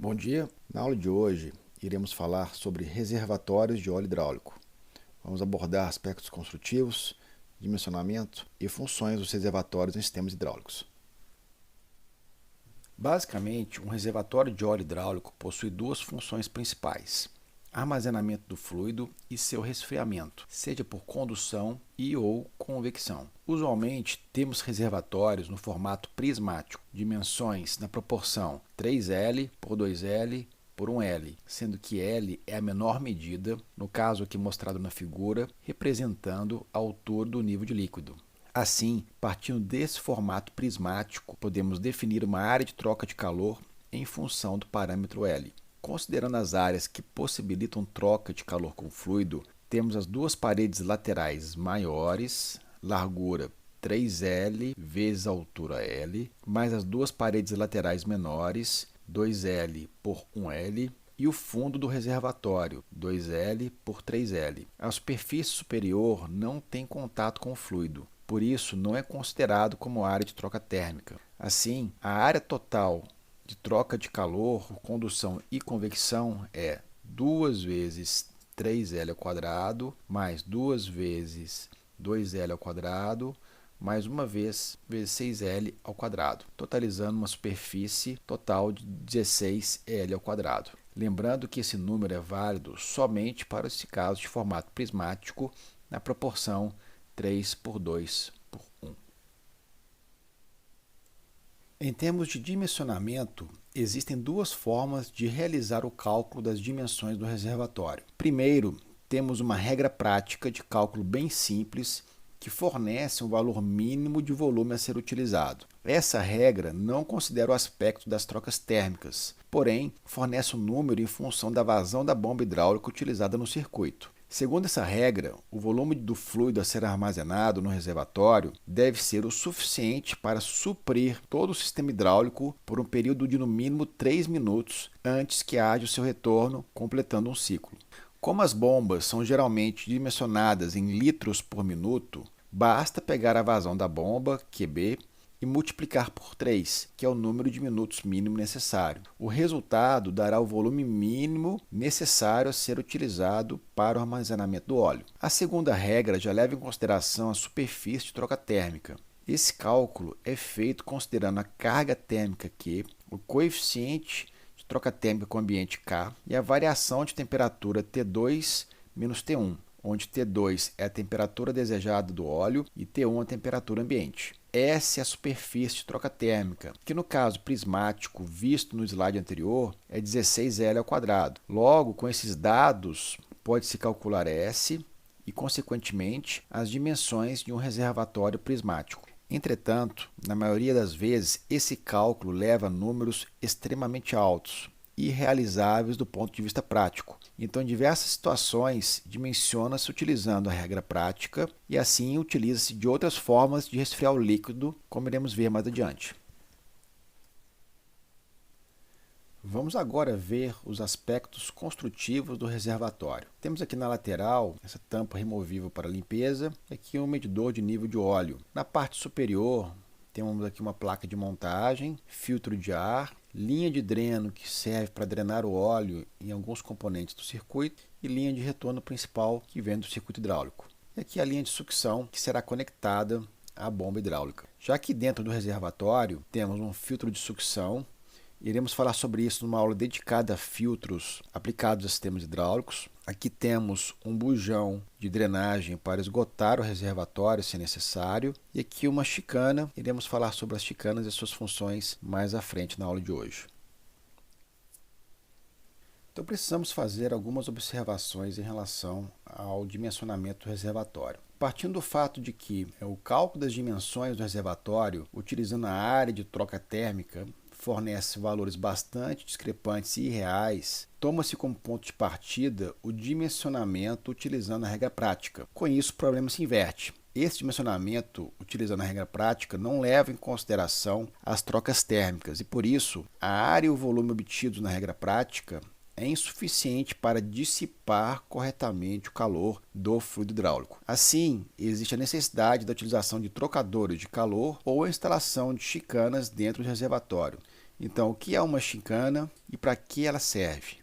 Bom dia! Na aula de hoje, iremos falar sobre reservatórios de óleo hidráulico. Vamos abordar aspectos construtivos, dimensionamento e funções dos reservatórios em sistemas hidráulicos. Basicamente, um reservatório de óleo hidráulico possui duas funções principais: armazenamento do fluido e seu resfriamento, seja por condução ou convecção. Usualmente, temos reservatórios no formato prismático, dimensões na proporção 3L por 2L por 1L, sendo que L é a menor medida, no caso aqui mostrado na figura, representando a altura do nível de líquido. Assim, partindo desse formato prismático, podemos definir uma área de troca de calor em função do parâmetro L. Considerando as áreas que possibilitam troca de calor com fluido, temos as duas paredes laterais maiores, largura 3L vezes a altura L, mais as duas paredes laterais menores, 2L por 1L, e o fundo do reservatório, 2L por 3L. A superfície superior não tem contato com o fluido, por isso não é considerado como área de troca térmica. Assim, a área total de troca de calor, condução e convecção é 2 vezes 3L ao quadrado mais 2 vezes 2L ao quadrado mais uma vez 6L ao quadrado, totalizando uma superfície total de 16L ao quadrado. Lembrando que esse número é válido somente para esse caso de formato prismático na proporção 3 por 2 por 1. Em termos de dimensionamento, existem duas formas de realizar o cálculo das dimensões do reservatório. Primeiro, temos uma regra prática de cálculo bem simples que fornece um valor mínimo de volume a ser utilizado. Essa regra não considera o aspecto das trocas térmicas, porém fornece um número em função da vazão da bomba hidráulica utilizada no circuito. Segundo essa regra, o volume do fluido a ser armazenado no reservatório deve ser o suficiente para suprir todo o sistema hidráulico por um período de no mínimo 3 minutos antes que haja o seu retorno, completando um ciclo. Como as bombas são geralmente dimensionadas em litros por minuto, basta pegar a vazão da bomba, QB, e multiplicar por 3, que é o número de minutos mínimo necessário. O resultado dará o volume mínimo necessário a ser utilizado para o armazenamento do óleo. A segunda regra já leva em consideração a superfície de troca térmica. Esse cálculo é feito considerando a carga térmica Q, o coeficiente de troca térmica com o ambiente K e a variação de temperatura T2 menos T1, onde T2 é a temperatura desejada do óleo e T1 a temperatura ambiente. Essa é a superfície de troca térmica, que no caso prismático visto no slide anterior é 16L ao quadrado. Logo, com esses dados, pode-se calcular S e, consequentemente, as dimensões de um reservatório prismático. Entretanto, na maioria das vezes, esse cálculo leva a números extremamente altos, irrealizáveis do ponto de vista prático. Então, em diversas situações, dimensiona-se utilizando a regra prática e assim utiliza-se de outras formas de resfriar o líquido, como iremos ver mais adiante. Vamos agora ver os aspectos construtivos do reservatório. Temos aqui na lateral essa tampa removível para limpeza e aqui um medidor de nível de óleo. Na parte superior, temos aqui uma placa de montagem, filtro de ar, linha de dreno que serve para drenar o óleo em alguns componentes do circuito e linha de retorno principal que vem do circuito hidráulico. E aqui a linha de sucção que será conectada à bomba hidráulica. Já que dentro do reservatório temos um filtro de sucção, iremos falar sobre isso numa aula dedicada a filtros aplicados a sistemas hidráulicos. Aqui temos um bujão de drenagem para esgotar o reservatório se necessário. E aqui uma chicana. Iremos falar sobre as chicanas e suas funções mais à frente na aula de hoje. Então precisamos fazer algumas observações em relação ao dimensionamento do reservatório. Partindo do fato de que o cálculo das dimensões do reservatório, utilizando a área de troca térmica, fornece valores bastante discrepantes e irreais, toma-se como ponto de partida o dimensionamento utilizando a regra prática. Com isso, o problema se inverte. Esse dimensionamento, utilizando a regra prática, não leva em consideração as trocas térmicas e, por isso, a área e o volume obtidos na regra prática é insuficiente para dissipar corretamente o calor do fluido hidráulico. Assim, existe a necessidade da utilização de trocadores de calor ou a instalação de chicanas dentro do reservatório. Então, o que é uma chicana e para que ela serve?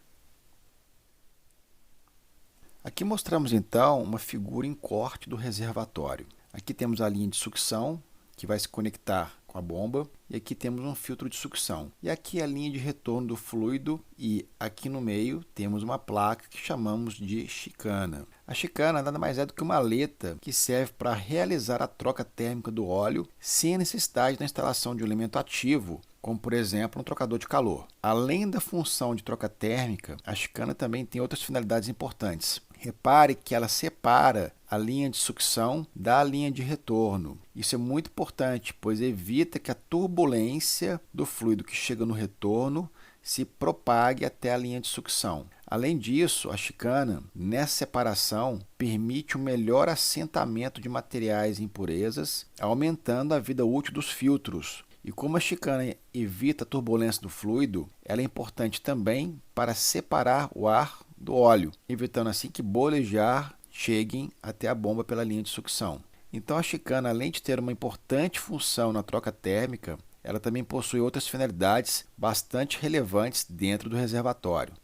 Aqui mostramos então uma figura em corte do reservatório. Aqui temos a linha de sucção, que vai se conectar com a bomba, e aqui temos um filtro de sucção. E aqui a linha de retorno do fluido, e aqui no meio temos uma placa que chamamos de chicana. A chicana nada mais é do que uma aleta que serve para realizar a troca térmica do óleo sem a necessidade da instalação de um elemento ativo, como por exemplo um trocador de calor. Além da função de troca térmica, a chicana também tem outras finalidades importantes. Repare que ela separa a linha de sucção da linha de retorno. Isso é muito importante, pois evita que a turbulência do fluido que chega no retorno se propague até a linha de sucção. Além disso, a chicana, nessa separação, permite um melhor assentamento de materiais e impurezas, aumentando a vida útil dos filtros. E como a chicana evita a turbulência do fluido, ela é importante também para separar o ar do óleo, evitando assim que bolhas de ar cheguem até a bomba pela linha de sucção. Então a chicana, além de ter uma importante função na troca térmica, ela também possui outras finalidades bastante relevantes dentro do reservatório.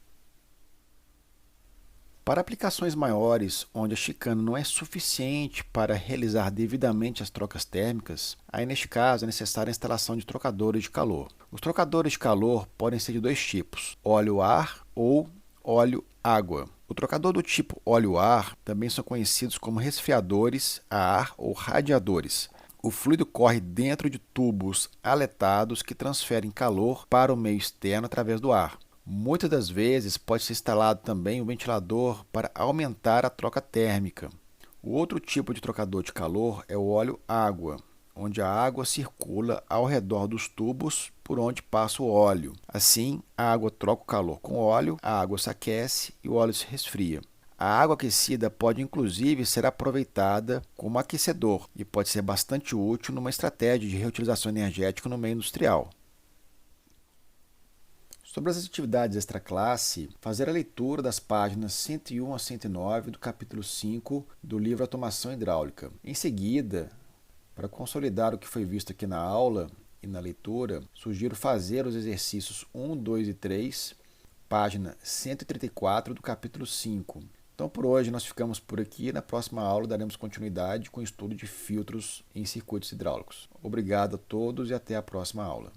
Para aplicações maiores, onde a chicana não é suficiente para realizar devidamente as trocas térmicas, aí neste caso é necessária a instalação de trocadores de calor. Os trocadores de calor podem ser de dois tipos, óleo-ar ou óleo-água. O trocador do tipo óleo-ar também são conhecidos como resfriadores a ar ou radiadores. O fluido corre dentro de tubos aletados que transferem calor para o meio externo através do ar. Muitas das vezes pode ser instalado também um ventilador para aumentar a troca térmica. O outro tipo de trocador de calor é o óleo-água, onde a água circula ao redor dos tubos por onde passa o óleo. Assim, a água troca o calor com o óleo, a água se aquece e o óleo se resfria. A água aquecida pode inclusive ser aproveitada como aquecedor e pode ser bastante útil numa estratégia de reutilização energética no meio industrial. Sobre as atividades extraclasse, fazer a leitura das páginas 101 a 109 do capítulo 5 do livro Automação Hidráulica. Em seguida, para consolidar o que foi visto aqui na aula e na leitura, sugiro fazer os exercícios 1, 2 e 3, página 134 do capítulo 5. Então, por hoje, nós ficamos por aqui. Na próxima aula, daremos continuidade com o estudo de filtros em circuitos hidráulicos. Obrigado a todos e até a próxima aula.